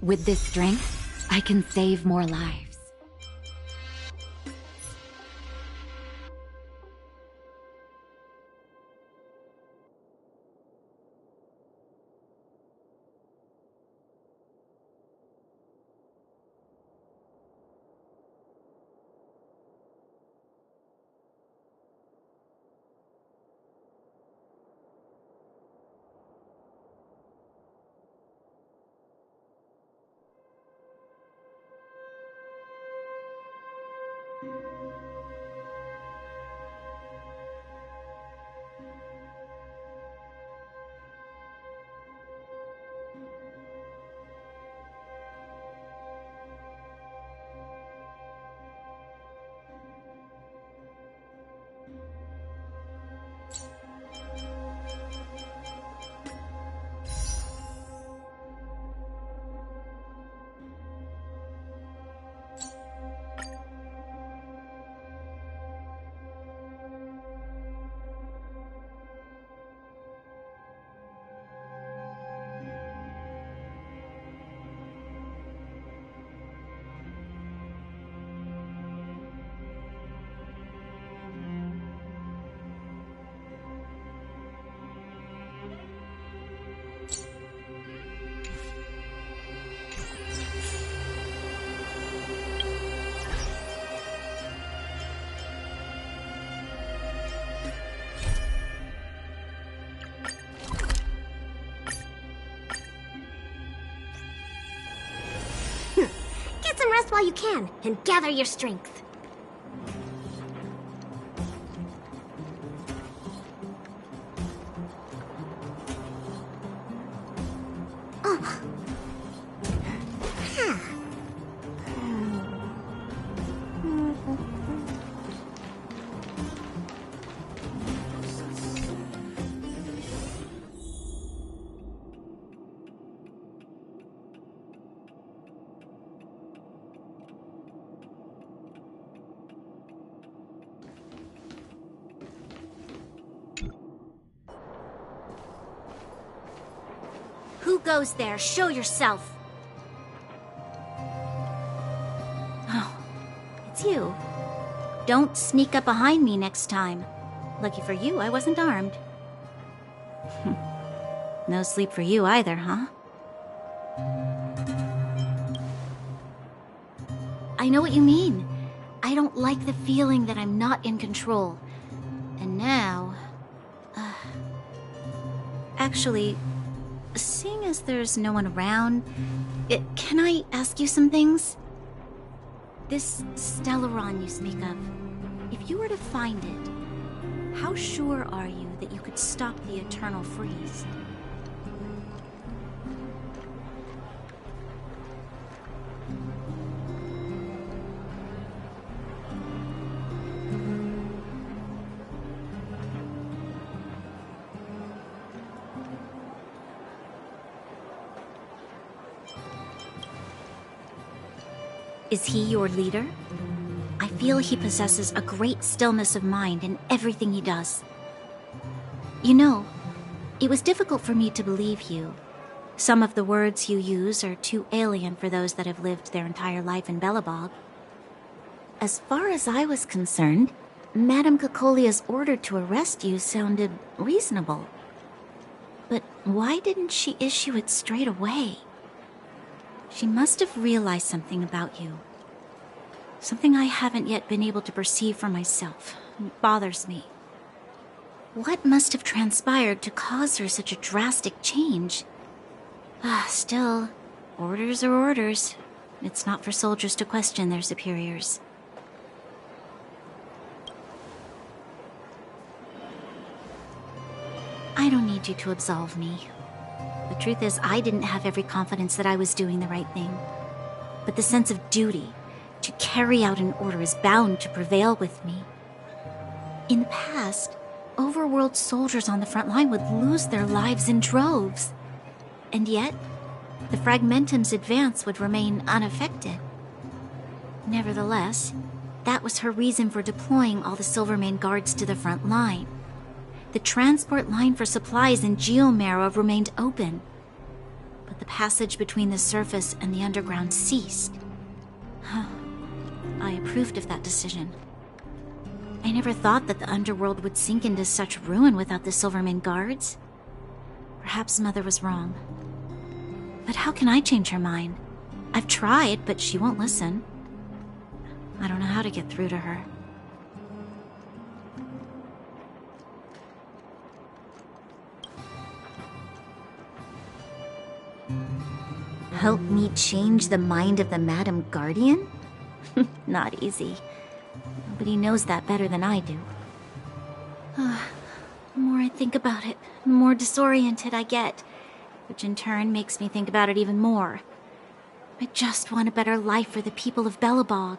With this strength, I can save more lives. rest while you can, and gather your strength. Who goes there? Show yourself! Oh, it's you. Don't sneak up behind me next time. Lucky for you, I wasn't armed. No sleep for you either, huh? I know what you mean. I don't like the feeling that I'm not in control. And now... Actually, seeing as there's no one around, can I ask you some things? This Stellaron you speak of, if you were to find it, how sure are you that you could stop the eternal freeze? Is he your leader? I feel he possesses a great stillness of mind in everything he does. You know, it was difficult for me to believe you. Some of the words you use are too alien for those that have lived their entire life in Belobog. As far as I was concerned, Madame Cocolia's order to arrest you sounded reasonable. But why didn't she issue it straight away? She must have realized something about you. Something I haven't yet been able to perceive for myself. It bothers me. What must have transpired to cause her such a drastic change? Still, orders are orders. It's not for soldiers to question their superiors. I don't need you to absolve me. The truth is, I didn't have every confidence that I was doing the right thing. But the sense of duty, to carry out an order, is bound to prevail with me. In the past, overworld soldiers on the front line would lose their lives in droves. And yet, the Fragmentum's advance would remain unaffected. Nevertheless, that was her reason for deploying all the Silvermane guards to the front line. The transport line for supplies in Geomarrow remained open, but the passage between the surface and the underground ceased. I approved of that decision. I never thought that the underworld would sink into such ruin without the Silvermane guards. Perhaps Mother was wrong. But how can I change her mind? I've tried, but she won't listen. I don't know how to get through to her. Help me change the mind of the Madam Guardian? Not easy. Nobody knows that better than I do. The more I think about it, the more disoriented I get, which in turn makes me think about it even more. I just want a better life for the people of Belobog.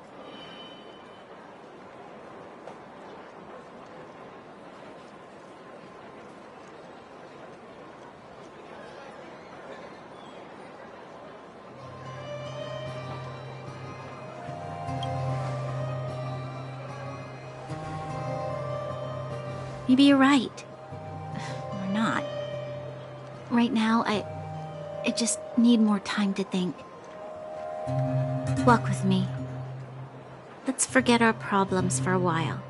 Maybe you're right. Or not. Right now, I just need more time to think. Walk with me. Let's forget our problems for a while.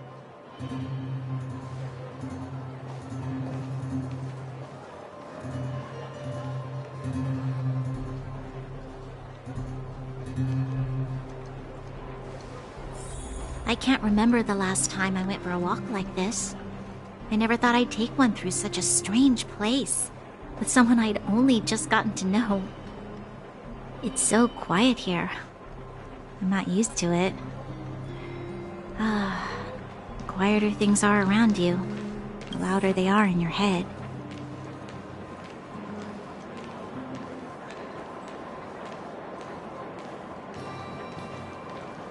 I can't remember the last time I went for a walk like this. I never thought I'd take one through such a strange place, with someone I'd only just gotten to know. It's so quiet here. I'm not used to it. The quieter things are around you, the louder they are in your head.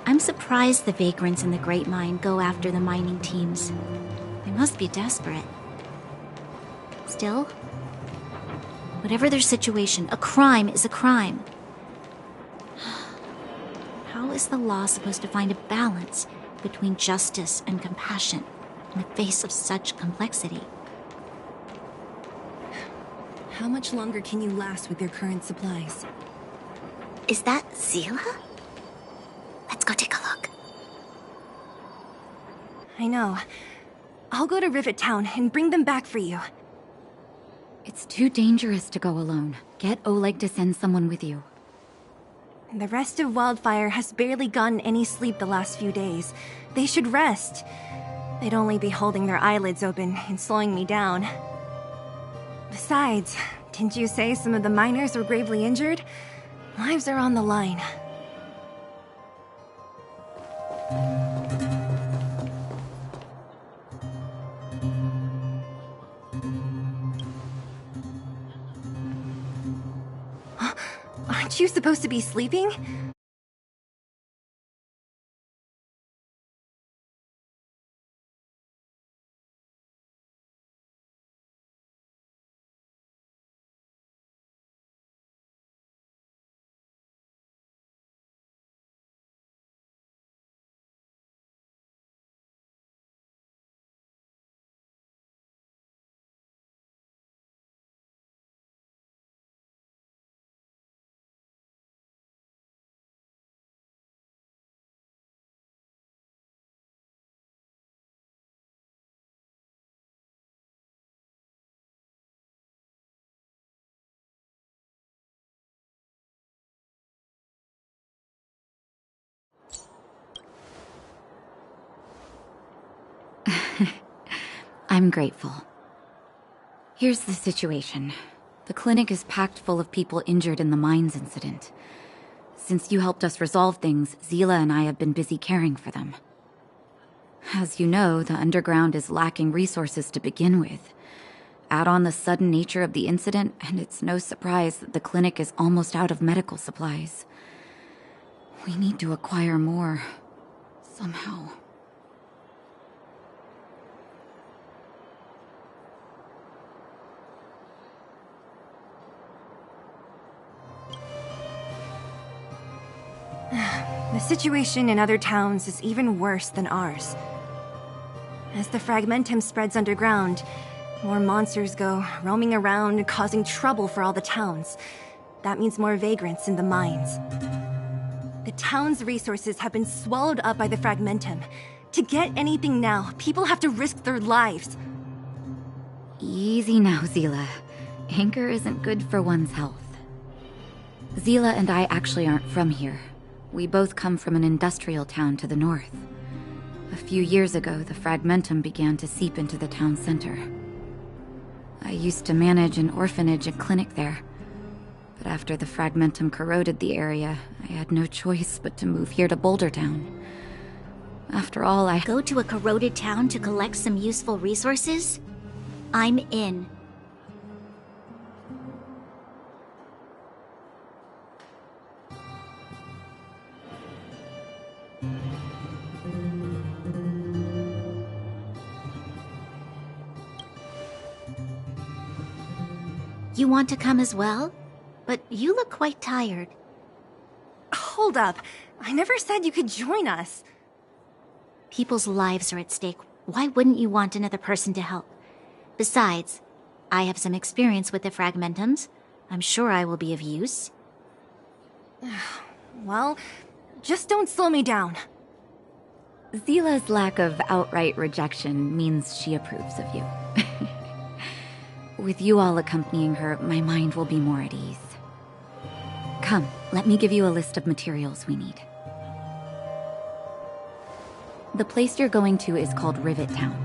I'm surprised the vagrants in the Great Mine go after the mining teams. They must be desperate. Still, whatever their situation, a crime is a crime. How is the law supposed to find a balance between justice and compassion in the face of such complexity? How much longer can you last with your current supplies? Is that Seele? Let's go take a look. I know. I'll go to Rivet Town and bring them back for you. It's too dangerous to go alone. Get Oleg to send someone with you. The rest of Wildfire has barely gotten any sleep the last few days. They should rest. They'd only be holding their eyelids open and slowing me down. Besides, didn't you say some of the miners were gravely injured? Lives are on the line. Aren't you supposed to be sleeping? I'm grateful. Here's the situation. The clinic is packed full of people injured in the mines incident. Since you helped us resolve things, Seele and I have been busy caring for them. As you know, the underground is lacking resources to begin with. Add on the sudden nature of the incident, and it's no surprise that the clinic is almost out of medical supplies. We need to acquire more. Somehow. The situation in other towns is even worse than ours. As the Fragmentum spreads underground, more monsters go roaming around, causing trouble for all the towns. That means more vagrants in the mines. The town's resources have been swallowed up by the Fragmentum. To get anything now, people have to risk their lives. Easy now, Seele. Anger isn't good for one's health. Seele and I actually aren't from here. We both come from an industrial town to the north. A few years ago, the Fragmentum began to seep into the town center. I used to manage an orphanage and clinic there. But after the Fragmentum corroded the area, I had no choice but to move here to Boulder Town. After all, I Go to a corroded town to collect some useful resources? I'm in. You want to come as well? But you look quite tired. Hold up. I never said you could join us. People's lives are at stake. Why wouldn't you want another person to help? Besides, I have some experience with the Fragmentums. I'm sure I will be of use. Well, just don't slow me down. Seele's lack of outright rejection means she approves of you. With you all accompanying her, my mind will be more at ease. Come, let me give you a list of materials we need. The place you're going to is called Rivet Town.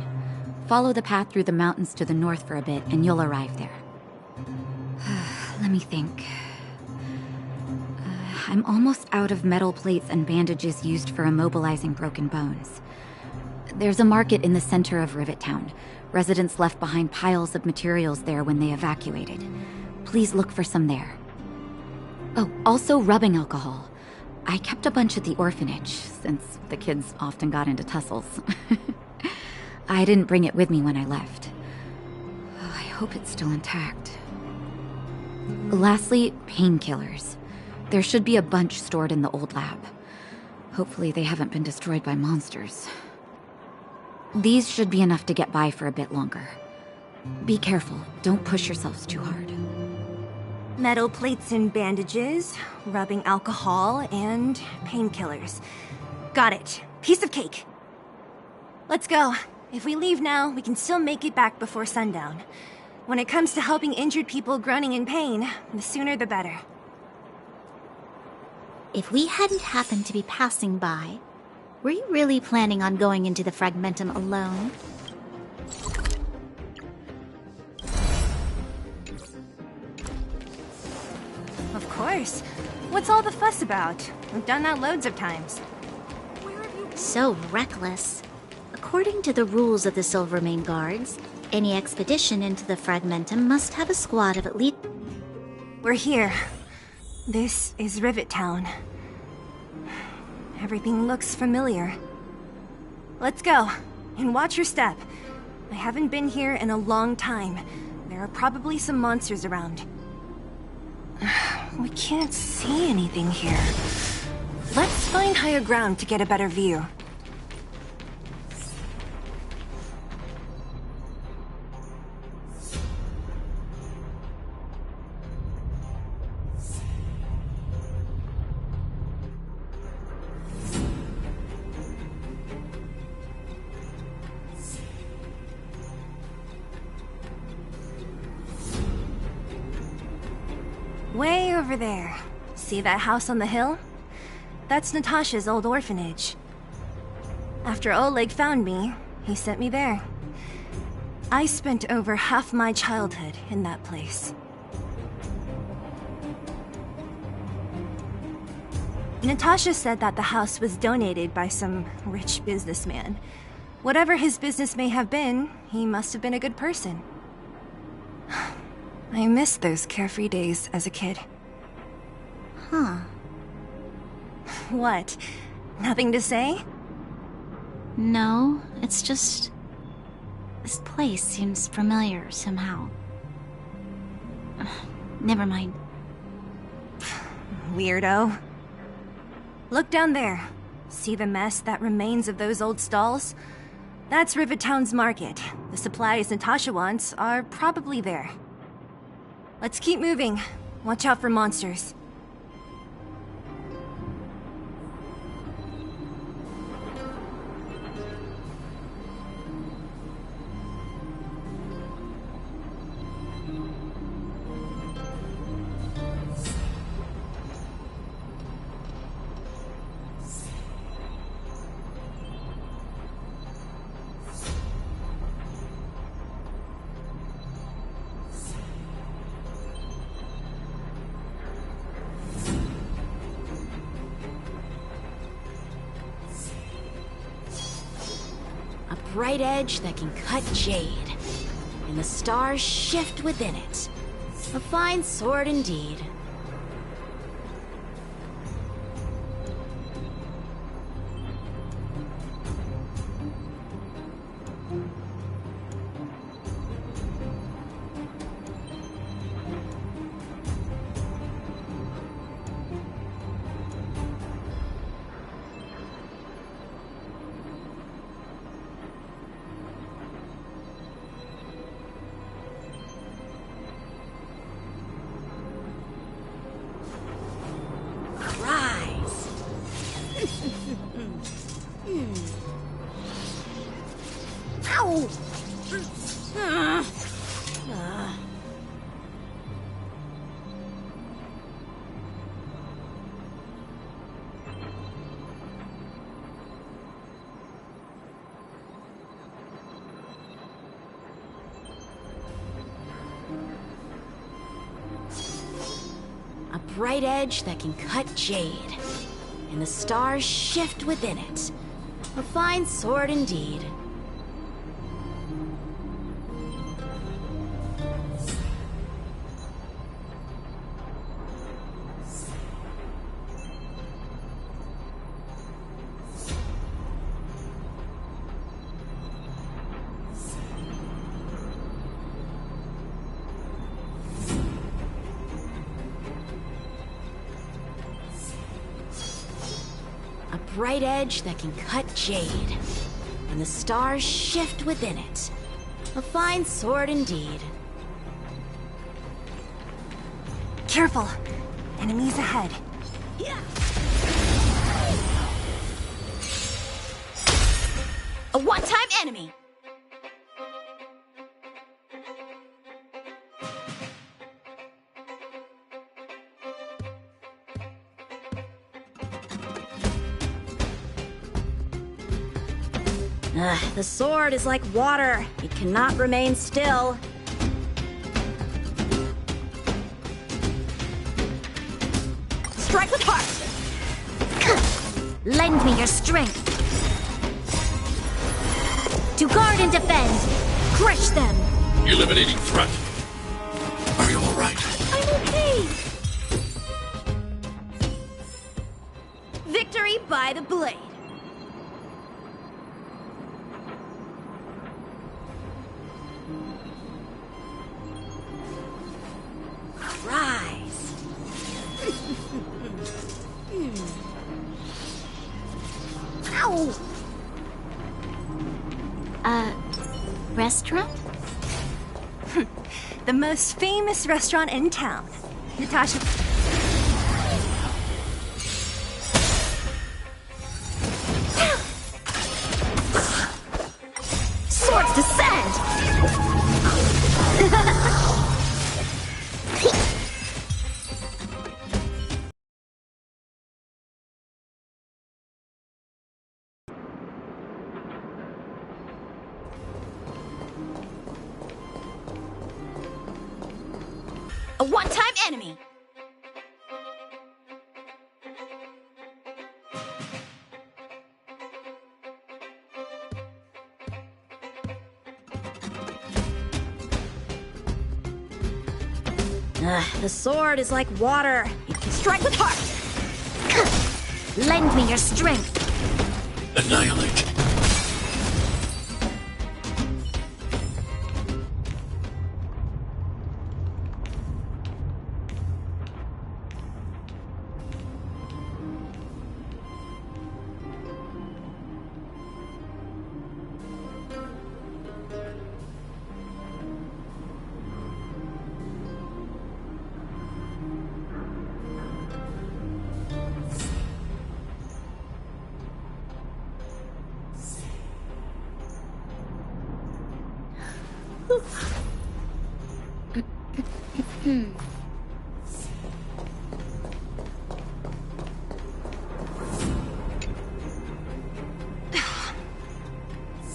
Follow the path through the mountains to the north for a bit, and you'll arrive there. Let me think. I'm almost out of metal plates and bandages used for immobilizing broken bones. There's a market in the center of Rivet Town. Residents left behind piles of materials there when they evacuated. Please look for some there. Oh, also rubbing alcohol. I kept a bunch at the orphanage, since the kids often got into tussles. I didn't bring it with me when I left. I hope it's still intact. Lastly, painkillers. There should be a bunch stored in the old lab. Hopefully they haven't been destroyed by monsters. These should be enough to get by for a bit longer. Be careful, don't push yourselves too hard. Metal plates and bandages, rubbing alcohol, and painkillers. Got it. Piece of cake. Let's go. If we leave now, we can still make it back before sundown. When it comes to helping injured people groaning in pain, the sooner the better. If we hadn't happened to be passing by, were you really planning on going into the Fragmentum alone? Of course. What's all the fuss about? We've done that loads of times. So reckless. According to the rules of the Silvermane Guards, any expedition into the Fragmentum must have a squad of at least... We're here. This is Rivet Town. Everything looks familiar. Let's go, and watch your step. I haven't been here in a long time. There are probably some monsters around. We can't see anything here. Let's find higher ground to get a better view. Way over there. See that house on the hill? That's Natasha's old orphanage. After Oleg found me, he sent me there. I spent over half my childhood in that place. Natasha said that the house was donated by some rich businessman. Whatever his business may have been, he must have been a good person. I miss those carefree days as a kid. Huh. What? Nothing to say? No, it's just... this place seems familiar somehow. Never mind. Weirdo. Look down there. See the mess that remains of those old stalls? That's Rivet Town's market. The supplies Natasha wants are probably there. Let's keep moving. Watch out for monsters. Bright edge that can cut jade, and the stars shift within it. A fine sword indeed. bright edge that can cut jade, and the stars shift within it. A fine sword indeed. A bright edge that can cut jade, and the stars shift within it. A fine sword indeed. Careful! Enemies ahead. A one-time enemy! The sword is like water. It cannot remain still. Strike with heart! Lend me your strength. To guard and defend. Crush them. Eliminating threat. Are you all right? I'm okay! Victory by the blade. Rise. Ow! Restaurant? The most famous restaurant in town. Natasha... Swords descend! A one-time enemy! The sword is like water. It can strike with heart. Lend me your strength. Annihilate.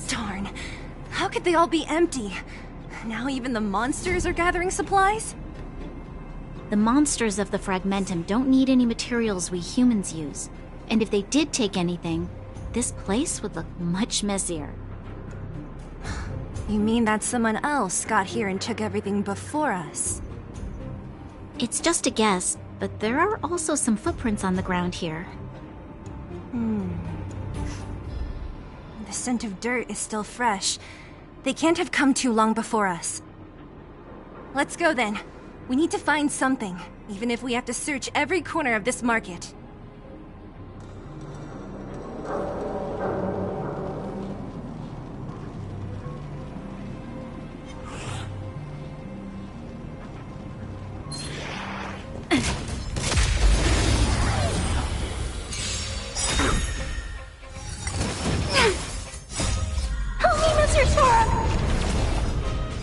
Darn. How could they all be empty? Now even the monsters are gathering supplies? The monsters of the Fragmentum don't need any materials we humans use. And if they did take anything, this place would look much messier. You mean that someone else got here and took everything before us? It's just a guess, but there are also some footprints on the ground here. The scent of dirt is still fresh. They can't have come too long before us. Let's go then. We need to find something, even if we have to search every corner of this market.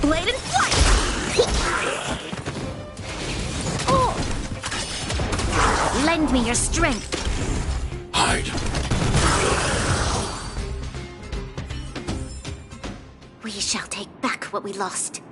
Blade and flight! Lend me your strength. Hide. We shall take back what we lost.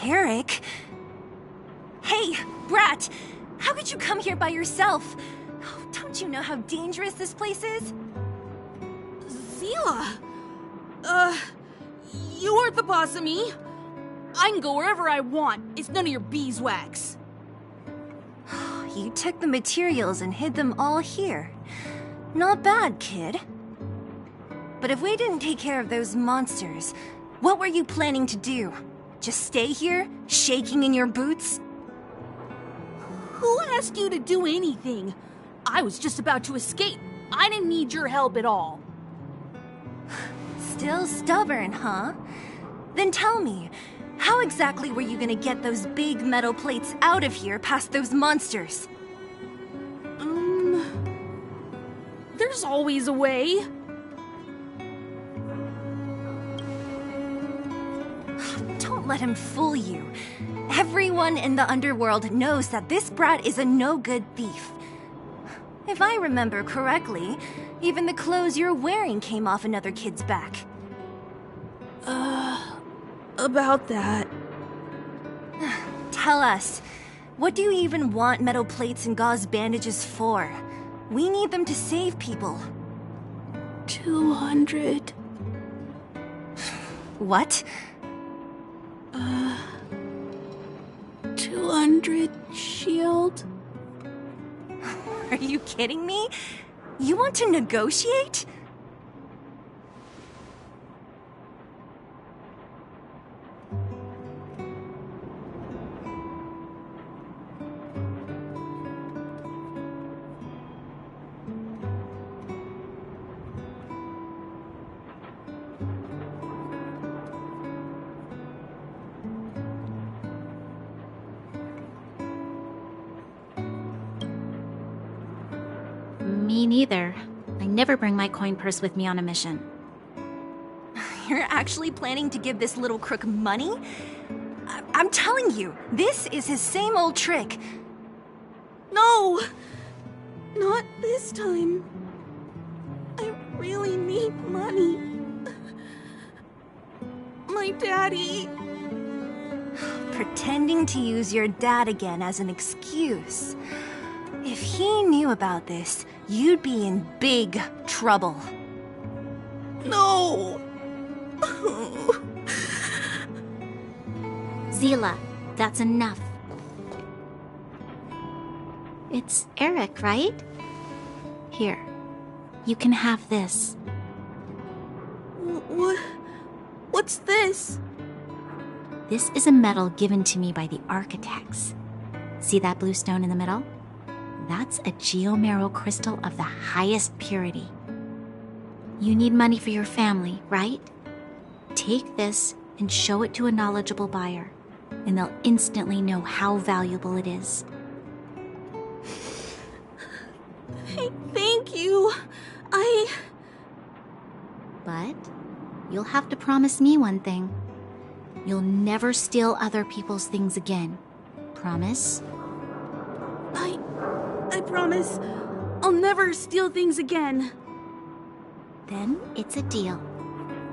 Eric? Hey, Brat! How could you come here by yourself? Oh, don't you know how dangerous this place is? Seele! You aren't the boss of me. I can go wherever I want. It's none of your beeswax. You took the materials and hid them all here. Not bad, kid. But if we didn't take care of those monsters, what were you planning to do? Just stay here, shaking in your boots? Who asked you to do anything? I was just about to escape. I didn't need your help at all. Still stubborn, huh? Then tell me, how exactly were you gonna get those big metal plates out of here past those monsters? There's always a way. Don't let him fool you. Everyone in the underworld knows that this brat is a no-good thief. If I remember correctly, even the clothes you're wearing came off another kid's back. About that. Tell us, what do you even want metal plates and gauze bandages for? We need them to save people. 200. What? 200 shield? Are you kidding me? You want to negotiate? Me neither. I never bring my coin purse with me on a mission. You're actually planning to give this little crook money? I'm telling you, this is his same old trick. No! Not this time. I really need money. My daddy... Pretending to use your dad again as an excuse. If he knew about this, you'd be in big trouble. No! Seele, that's enough. It's Eric, right? Here, you can have this. What's this? This is a medal given to me by the architects. See that blue stone in the middle? That's a geomerald crystal of the highest purity. You need money for your family, right? Take this and show it to a knowledgeable buyer, and they'll instantly know how valuable it is. Thank you. But you'll have to promise me one thing. You'll never steal other people's things again. Promise? I promise. I'll never steal things again. Then it's a deal.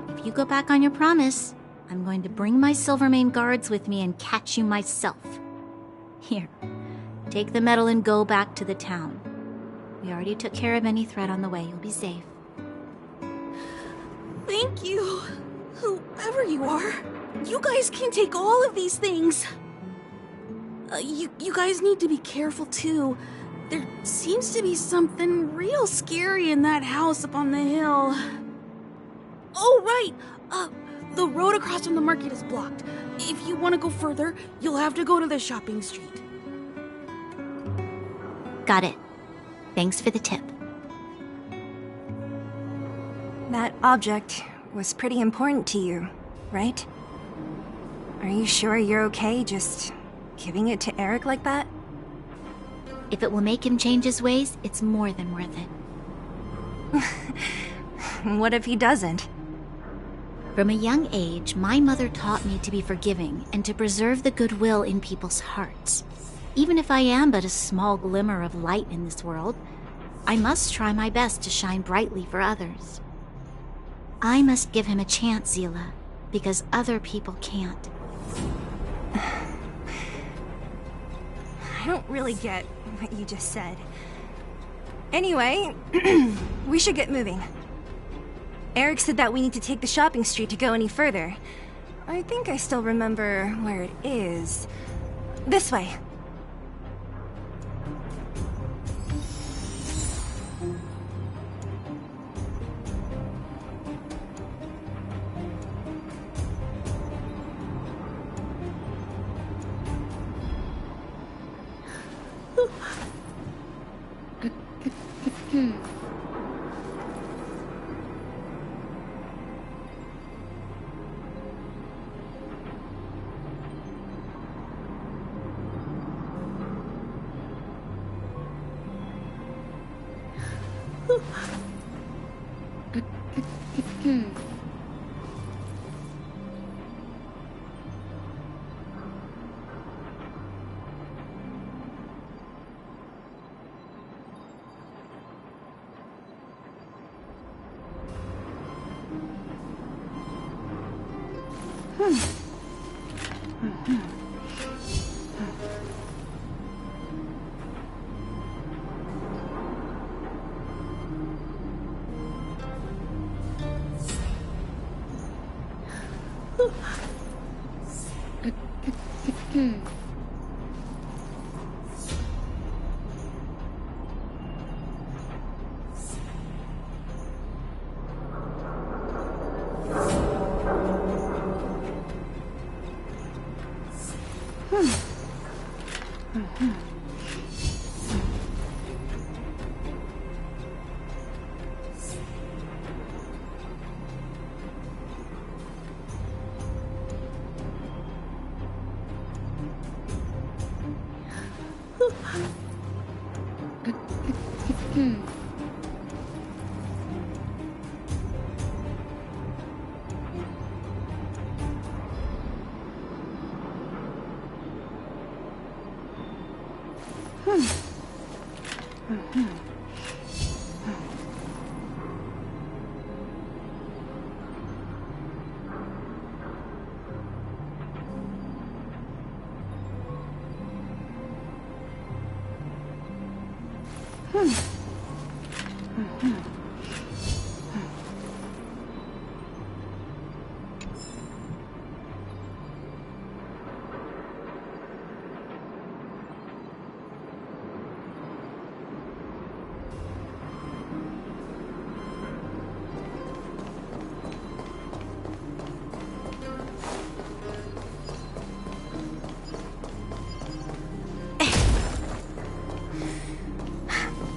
If you go back on your promise, I'm going to bring my Silvermane guards with me and catch you myself. Here, take the medal and go back to the town. We already took care of any threat on the way. You'll be safe. Thank you. Whoever you are, you guys can take all of these things. You guys need to be careful too. There seems to be something real scary in that house up on the hill. Oh, right. The road across from the market is blocked. If you want to go further, you'll have to go to the shopping street. Got it. Thanks for the tip. That object was pretty important to you, right? Are you sure you're okay just giving it to Eric like that? If it will make him change his ways, it's more than worth it. What if he doesn't? From a young age, my mother taught me to be forgiving and to preserve the goodwill in people's hearts. Even if I am but a small glimmer of light in this world, I must try my best to shine brightly for others. I must give him a chance, Seele, because other people can't. I don't really get what you just said. Anyway, we should get moving. Eric said that we need to take the shopping street to go any further. I think I still remember where it is. This way.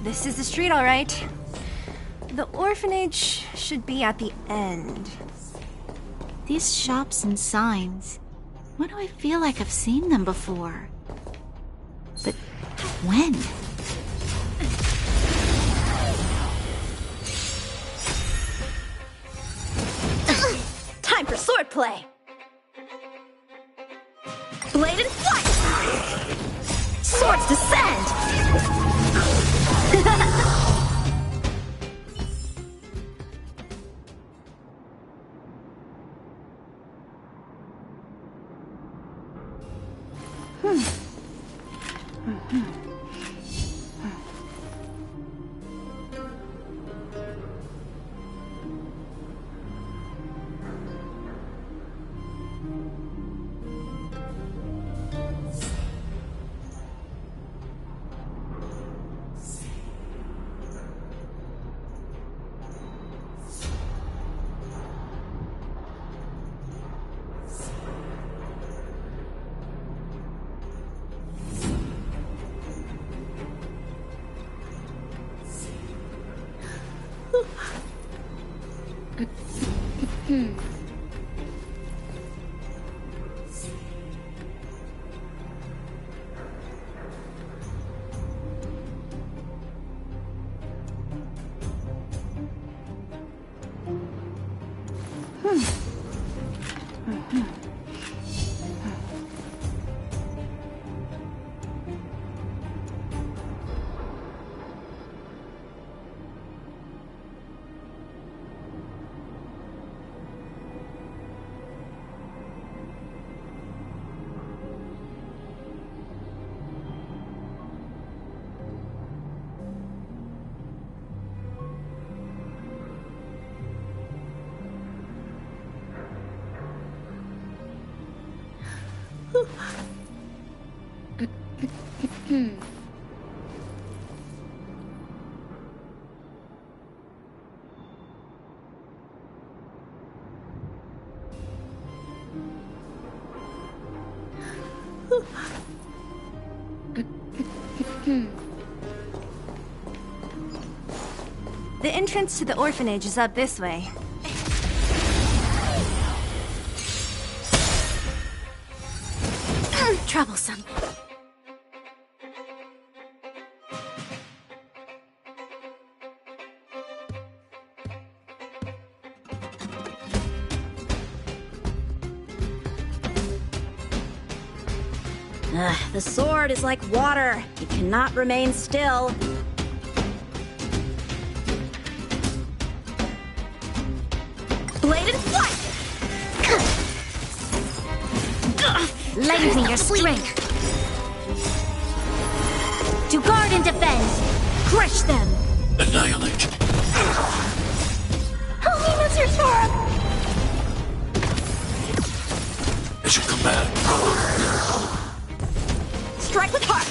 This is the street, all right. The orphanage should be at the end. These shops and signs. Why do I feel like I've seen them before? But when? Time for swordplay! Blade and flight! Swords descend! The entrance to the orphanage is up this way. Troublesome. The sword is like water. It cannot remain still. Blade and flight! Lend me your strength. To guard and defend. Crush them. Annihilate. Help me, Mr. Torb! As you command. Strike with heart!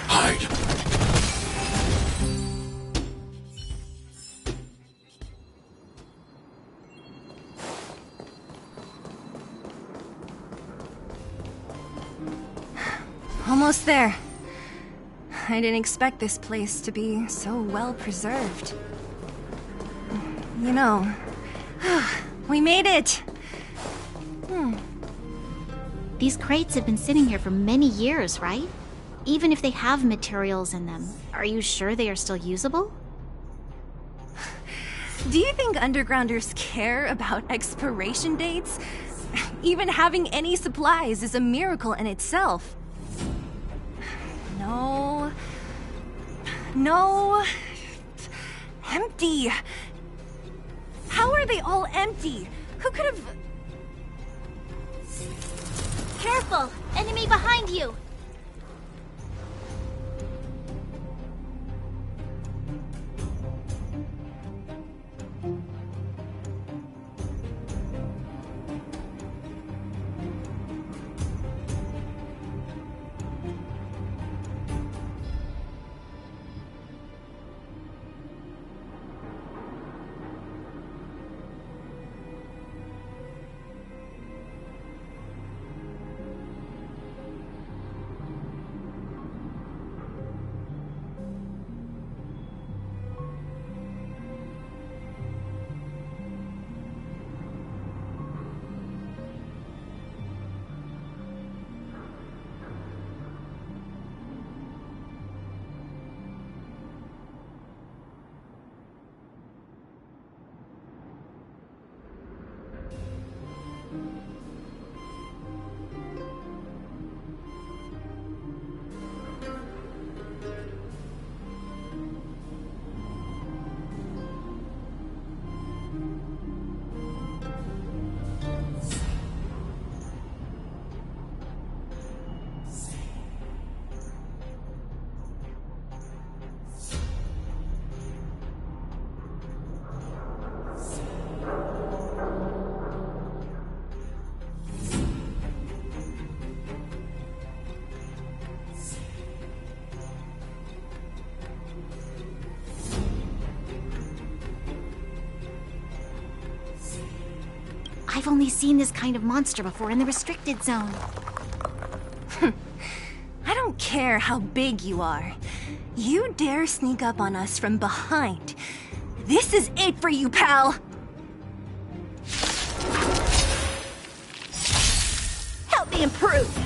Hide. Almost there. I didn't expect this place to be so well preserved. You know, we made it! These crates have been sitting here for many years, right? Even if they have materials in them, are you sure they are still usable? Do you think undergrounders care about expiration dates? Even having any supplies is a miracle in itself. No. No. Empty. How are they all empty? Who could have... Careful! Enemy behind you! I've only seen this kind of monster before in the restricted zone. I don't care how big you are. You dare sneak up on us from behind. This is it for you, pal! Help me improve!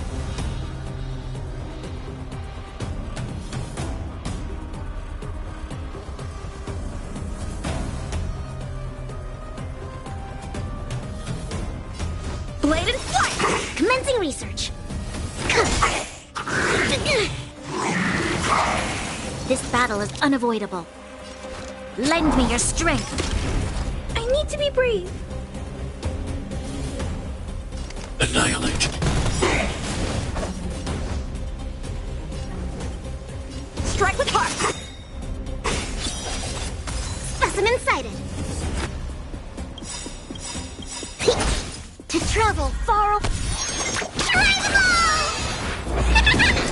Blade and flight! Commencing research. This battle is unavoidable. Lend me your strength. I need to be brave. Annihilate. Strike with heart! Specimen sighted. to travel far away.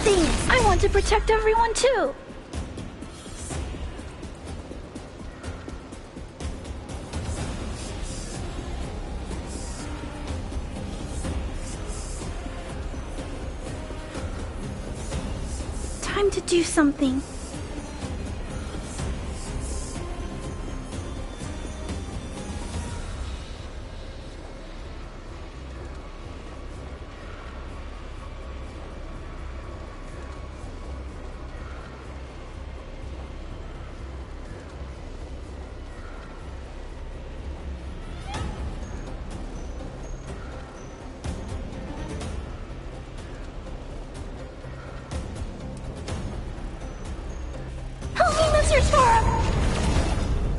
Things, I want to protect everyone too. Time to do something.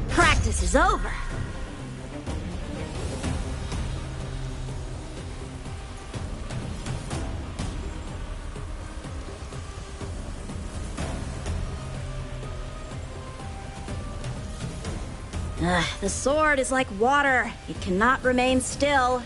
Practice is over. The sword is like water. It cannot remain still.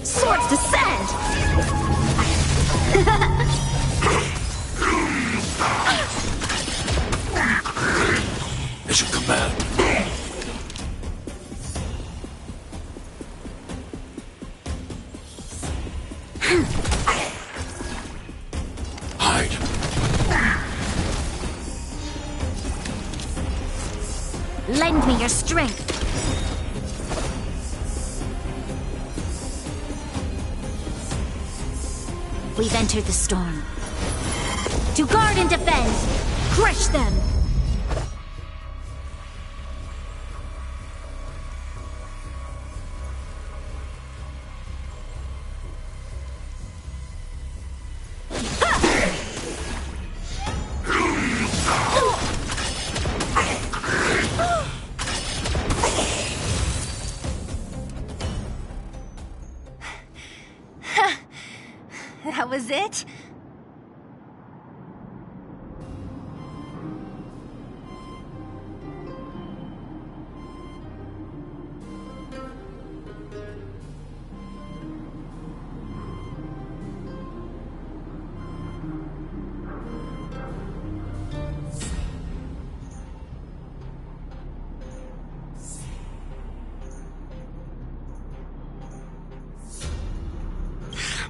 Swords descend! It's a command. Hide. Lend me your strength. We've entered the storm. To guard and defend! Crush them! That was it?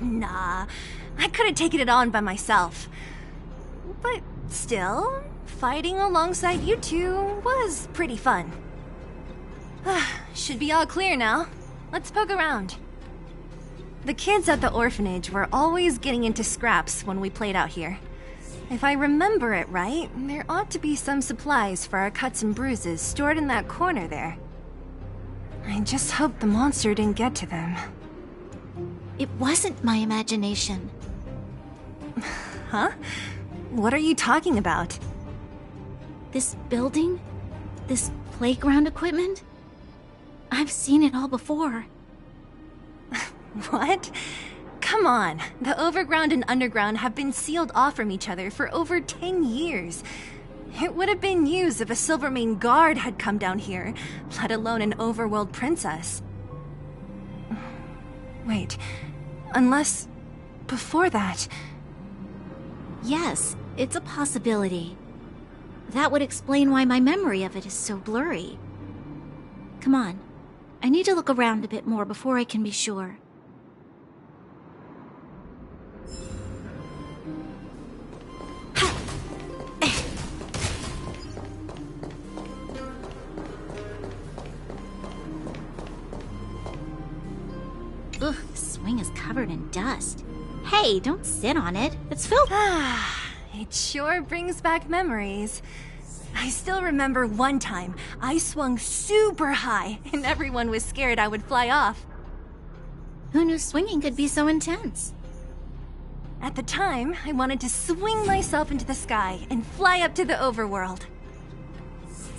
Nah, I could have taken it on by myself. But still, fighting alongside you two was pretty fun. Should be all clear now. Let's poke around. The kids at the orphanage were always getting into scraps when we played out here. If I remember it right, there ought to be some supplies for our cuts and bruises stored in that corner there. I just hope the monster didn't get to them. It wasn't my imagination. Huh? What are you talking about? This building? This playground equipment? I've seen it all before. What? Come on. The overground and underground have been sealed off from each other for over 10 years. It would have been news if a Silvermane guard had come down here, let alone an overworld princess. Wait, unless before that... Yes, it's a possibility. That would explain why my memory of it is so blurry. Come on, I need to look around a bit more before I can be sure. Ugh, the swing is covered in dust. Hey, don't sit on it. It's filthy. It sure brings back memories. I still remember one time I swung super high and everyone was scared I would fly off. Who knew swinging could be so intense? At the time, I wanted to swing myself into the sky and fly up to the overworld.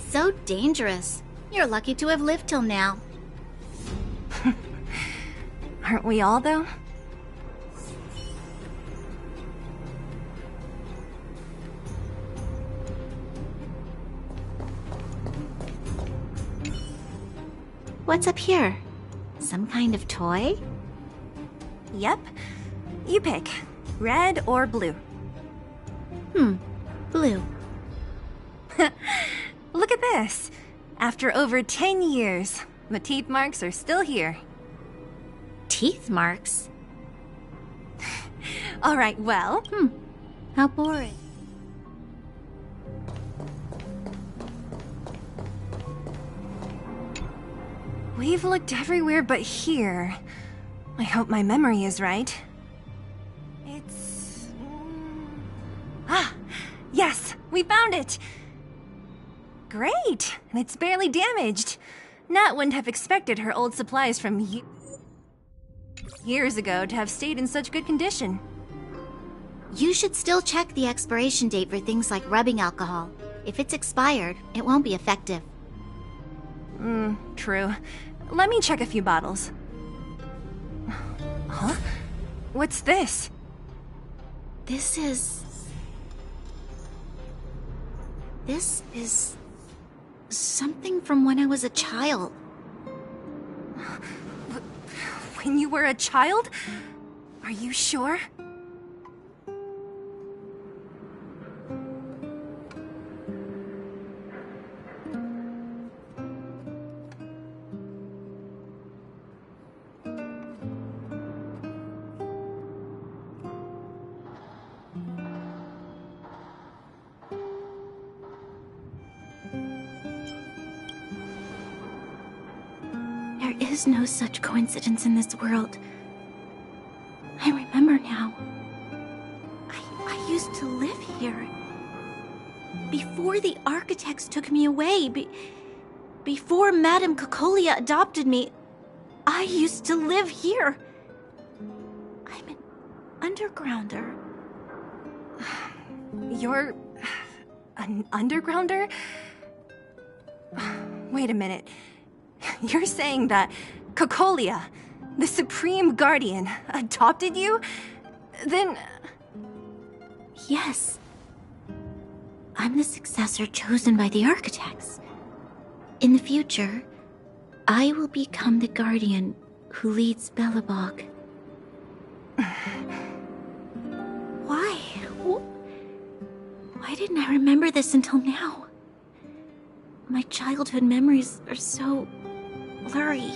So dangerous. You're lucky to have lived till now. Aren't we all, though? What's up here? Some kind of toy? Yep. You pick. Red or blue? Blue. Look at this. After over 10 years, the teeth marks are still here. Teeth marks? All right, well... How boring. We've looked everywhere but here. I hope my memory is right. It's... Yes! We found it! Great! And it's barely damaged. Nat wouldn't have expected her old supplies from years ago to have stayed in such good condition. You should still check the expiration date for things like rubbing alcohol. If it's expired, it won't be effective. True. Let me check a few bottles. Huh? What's this? This is something from when I was a child. When you were a child? Are you sure? There is no such coincidence in this world. I remember now. I used to live here. Before the architects took me away, before Madame Cocolia adopted me, I used to live here. I'm an undergrounder. You're... an undergrounder? Wait a minute. You're saying that Cocolia, the Supreme Guardian, adopted you? Then... Yes. I'm the successor chosen by the architects. In the future, I will become the guardian who leads Belobog. Why? Why didn't I remember this until now? My childhood memories are so blurry.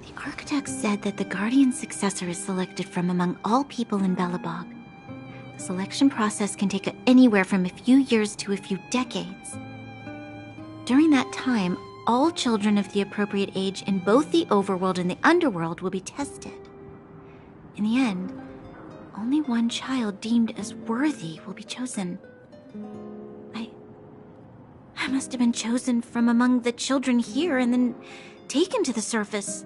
The architect said that the Guardian's successor is selected from among all people in Belobog. The selection process can take anywhere from a few years to a few decades. During that time, all children of the appropriate age in both the overworld and the underworld will be tested. In the end, only one child deemed as worthy will be chosen. I must have been chosen from among the children here and then taken to the surface.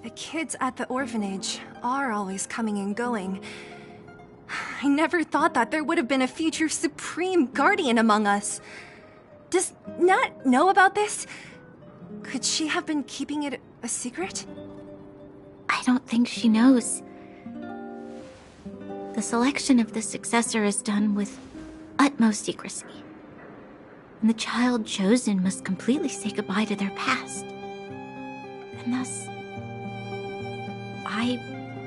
The kids at the orphanage are always coming and going. I never thought that there would have been a future Supreme Guardian among us. Does Nat know about this? Could she have been keeping it a secret? I don't think she knows. The selection of the successor is done with utmost secrecy. and the child chosen must completely say goodbye to their past. And thus, I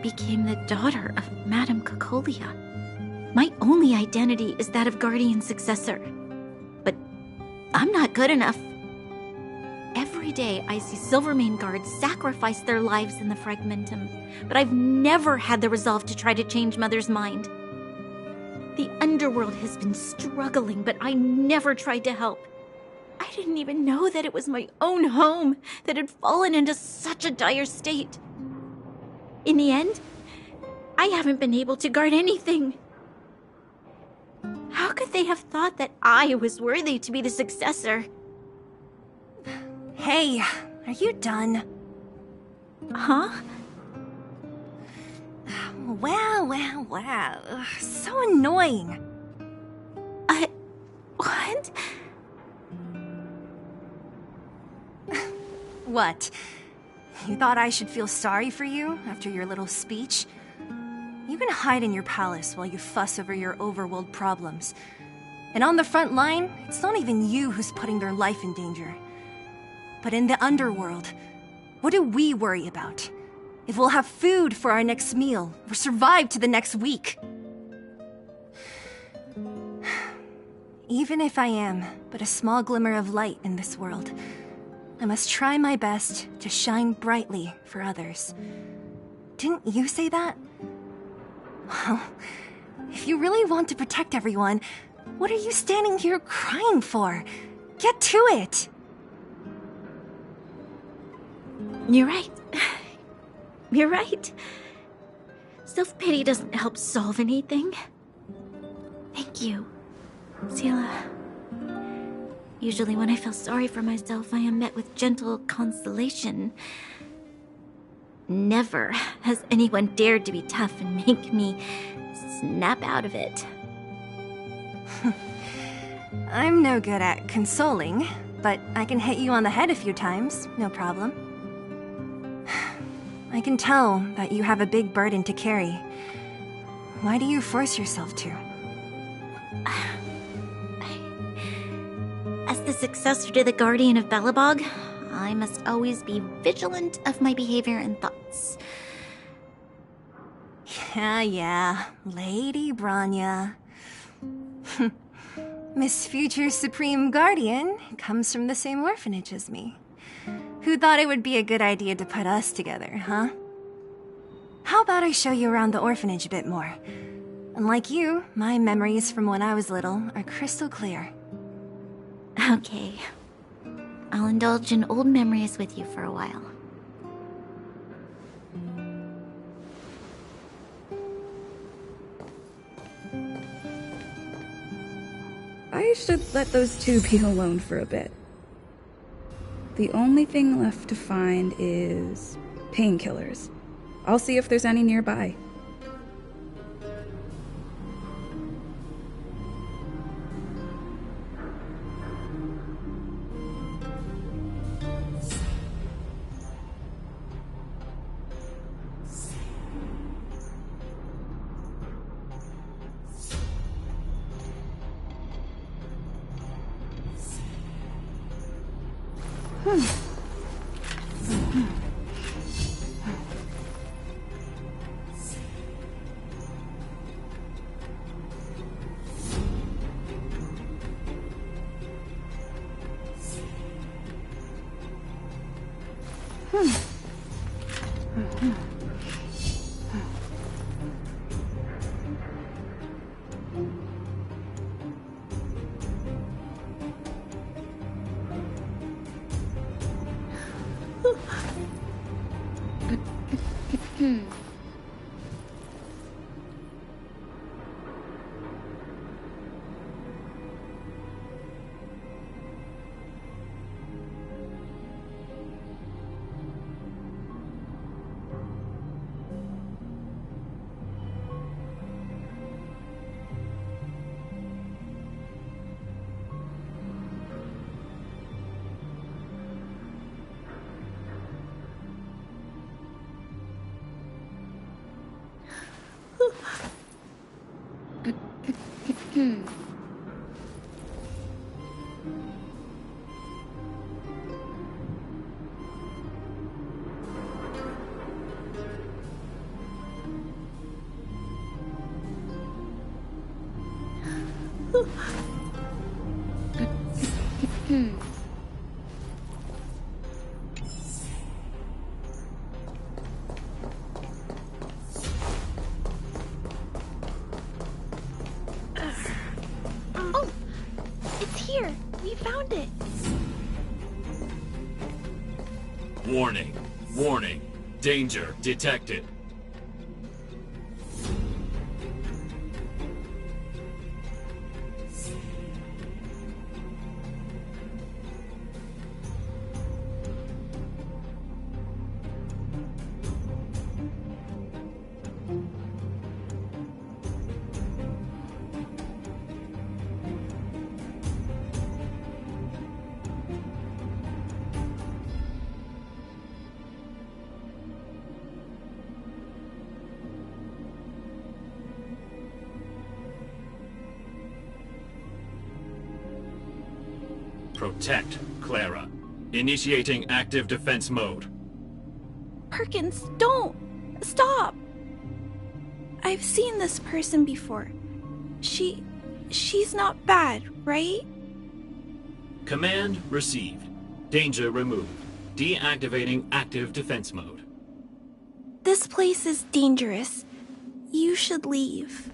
became the daughter of Madame Cocolia. My only identity is that of guardian successor. But I'm not good enough. Every day I see Silvermane guards sacrifice their lives in the Fragmentum, but I've never had the resolve to try to change Mother's mind. The underworld has been struggling, but I never tried to help. I didn't even know that it was my own home that had fallen into such a dire state. In the end, I haven't been able to guard anything. How could they have thought that I was worthy to be the successor? Hey, are you done? Huh? Wow. Ugh, so annoying. What? What? You thought I should feel sorry for you after your little speech? You can hide in your palace while you fuss over your overworld problems. And on the front line, it's not even you who's putting their life in danger. But in the underworld, what do we worry about? If we'll have food for our next meal, or survive to the next week. Even if I am but a small glimmer of light in this world, I must try my best to shine brightly for others. Didn't you say that? Well, if you really want to protect everyone, what are you standing here crying for? Get to it! You're right. You're right. Self-pity doesn't help solve anything. Thank you, Seele. Usually when I feel sorry for myself, I am met with gentle consolation. Never has anyone dared to be tough and make me snap out of it. I'm no good at consoling, but I can hit you on the head a few times, no problem. I can tell that you have a big burden to carry. Why do you force yourself to? As the successor to the Guardian of Belobog, I must always be vigilant of my behavior and thoughts. Yeah, Lady Bronya. Miss Future Supreme Guardian comes from the same orphanage as me. Who thought it would be a good idea to put us together, huh? How about I show you around the orphanage a bit more? Unlike you, my memories from when I was little are crystal clear. Okay. I'll indulge in old memories with you for a while. I should let those two be alone for a bit. The only thing left to find is painkillers. I'll see if there's any nearby. Oh, it's here. We found it. Warning. Warning. Danger detected. Protect, Clara. Initiating active defense mode. Perkins, don't! Stop! I've seen this person before. She's not bad, right? Command received. Danger removed. Deactivating active defense mode. This place is dangerous. You should leave.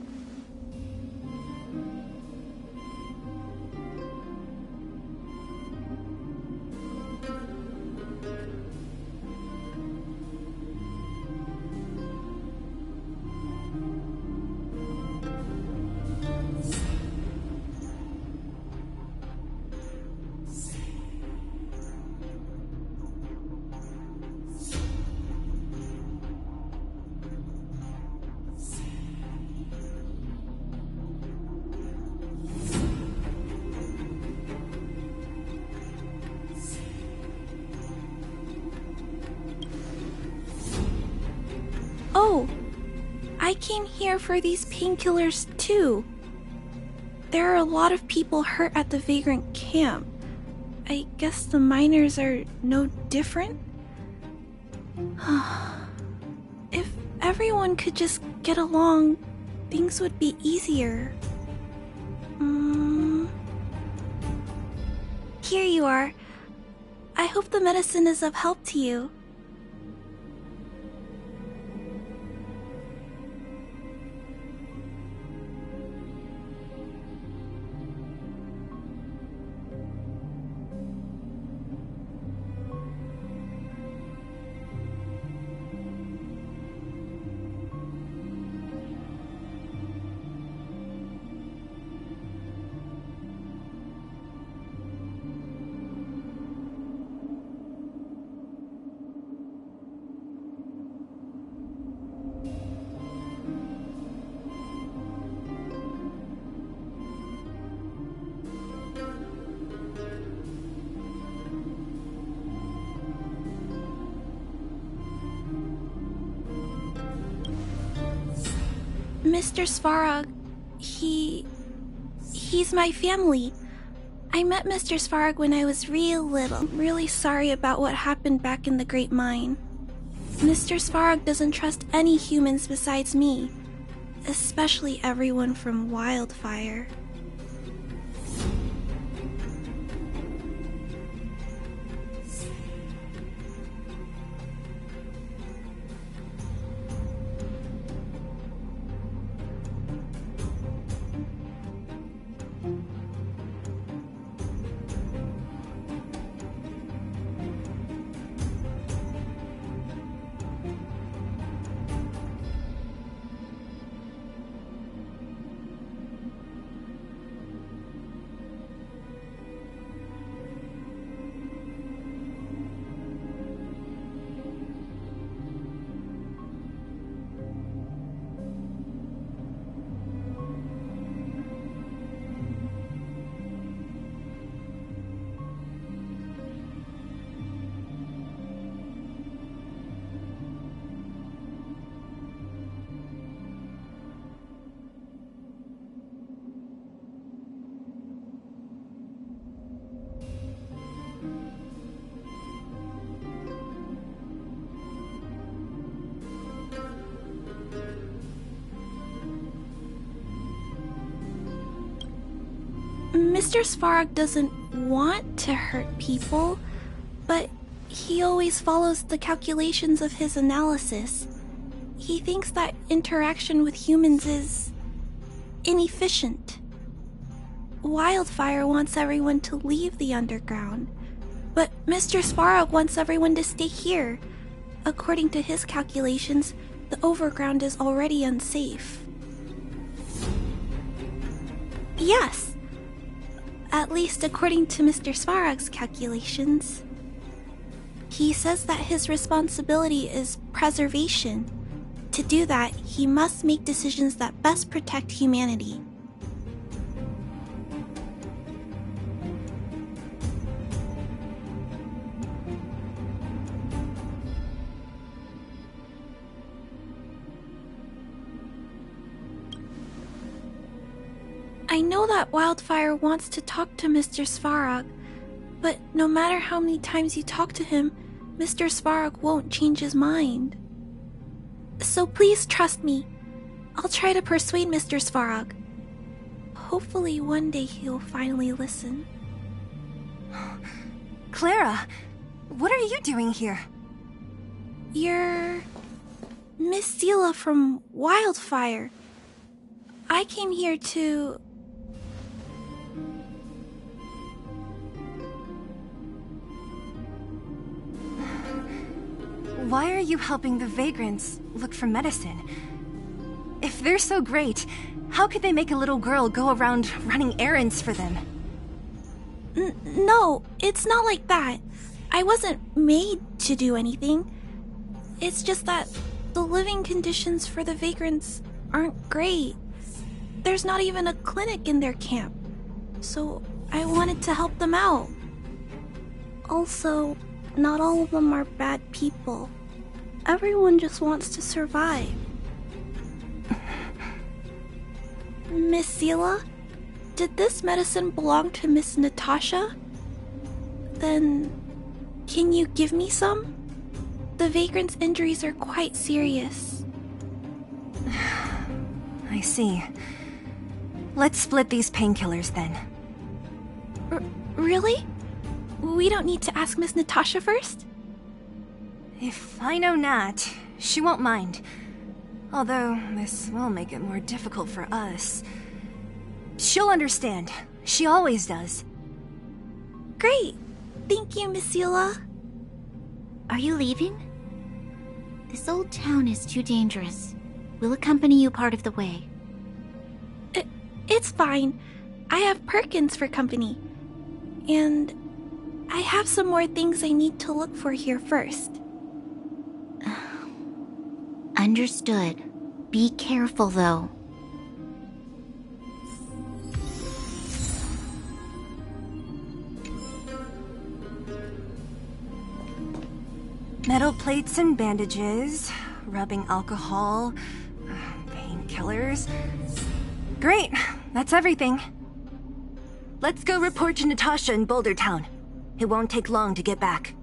Oh, I came here for these painkillers too. There are a lot of people hurt at the Vagrant camp. I guess the miners are no different? If everyone could just get along, things would be easier. Here you are. I hope the medicine is of help to you. Mr. Svarog, he's my family. I met Mr. Svarog when I was real little. I'm really sorry about what happened back in the Great Mine. Mr. Svarog doesn't trust any humans besides me, especially everyone from Wildfire. Mr. Svarog doesn't want to hurt people, but he always follows the calculations of his analysis. He thinks that interaction with humans is inefficient. Wildfire wants everyone to leave the underground, but Mr. Svarog wants everyone to stay here. According to his calculations, the overground is already unsafe. Yes. At least according to Mr. Svarog's calculations. He says that his responsibility is preservation. To do that, he must make decisions that best protect humanity. I know that Wildfire wants to talk to Mr. Svarog, but no matter how many times you talk to him, Mr. Svarog won't change his mind. So please trust me. I'll try to persuade Mr. Svarog. Hopefully one day he'll finally listen. Clara, what are you doing here? You're Miss Seele from Wildfire. I came here to... Why are you helping the vagrants look for medicine? If they're so great, how could they make a little girl go around running errands for them? No, it's not like that. I wasn't made to do anything. It's just that the living conditions for the vagrants aren't great. There's not even a clinic in their camp, so I wanted to help them out. Also, not all of them are bad people. Everyone just wants to survive. Miss Seele, did this medicine belong to Miss Natasha? Then, can you give me some? The vagrant's injuries are quite serious. I see. Let's split these painkillers then. Really? We don't need to ask Miss Natasha first? If I know Nat, she won't mind. Although, this will make it more difficult for us. She'll understand. She always does. Great! Thank you, Miss Seele. Are you leaving? This old town is too dangerous. We'll accompany you part of the way. It's fine. I have Perkins for company. And I have some more things I need to look for here first. Understood. Be careful, though. Metal plates and bandages, rubbing alcohol, painkillers. Great, that's everything. Let's go report to Natasha in Boulder Town. It won't take long to get back.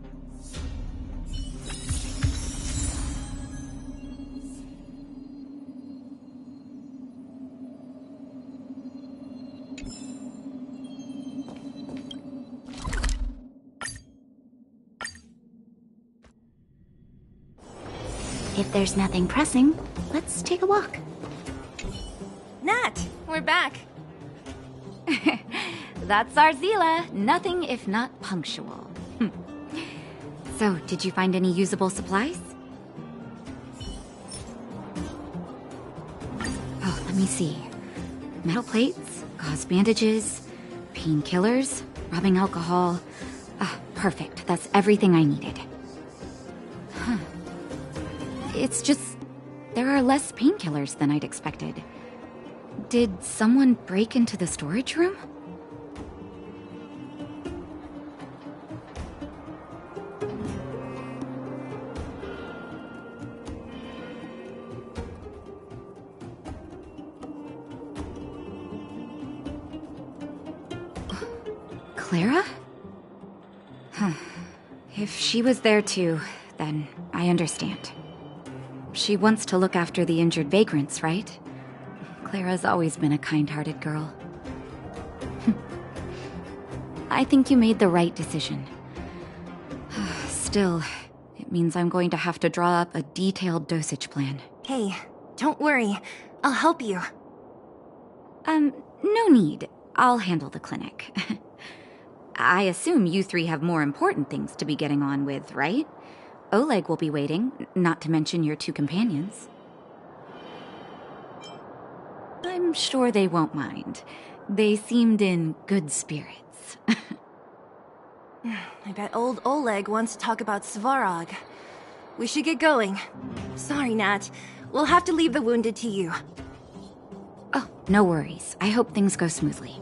If there's nothing pressing, let's take a walk. Nat, we're back. That's our Seele. Nothing if not punctual. So, did you find any usable supplies? Oh, let me see. Metal plates, gauze bandages, painkillers, rubbing alcohol. Ah, perfect. That's everything I needed. Huh. It's just... there are less painkillers than I'd expected. Did someone break into the storage room? Clara? Huh. If she was there too, then I understand. She wants to look after the injured vagrants, right? Clara's always been a kind-hearted girl. I think you made the right decision. Still, it means I'm going to have to draw up a detailed dosage plan. Hey, don't worry. I'll help you. No need. I'll handle the clinic. I assume you three have more important things to be getting on with, right? Oleg will be waiting, not to mention your two companions. I'm sure they won't mind. They seemed in good spirits. I bet old Oleg wants to talk about Svarog. We should get going. Sorry, Nat. We'll have to leave the wounded to you. Oh, no worries. I hope things go smoothly.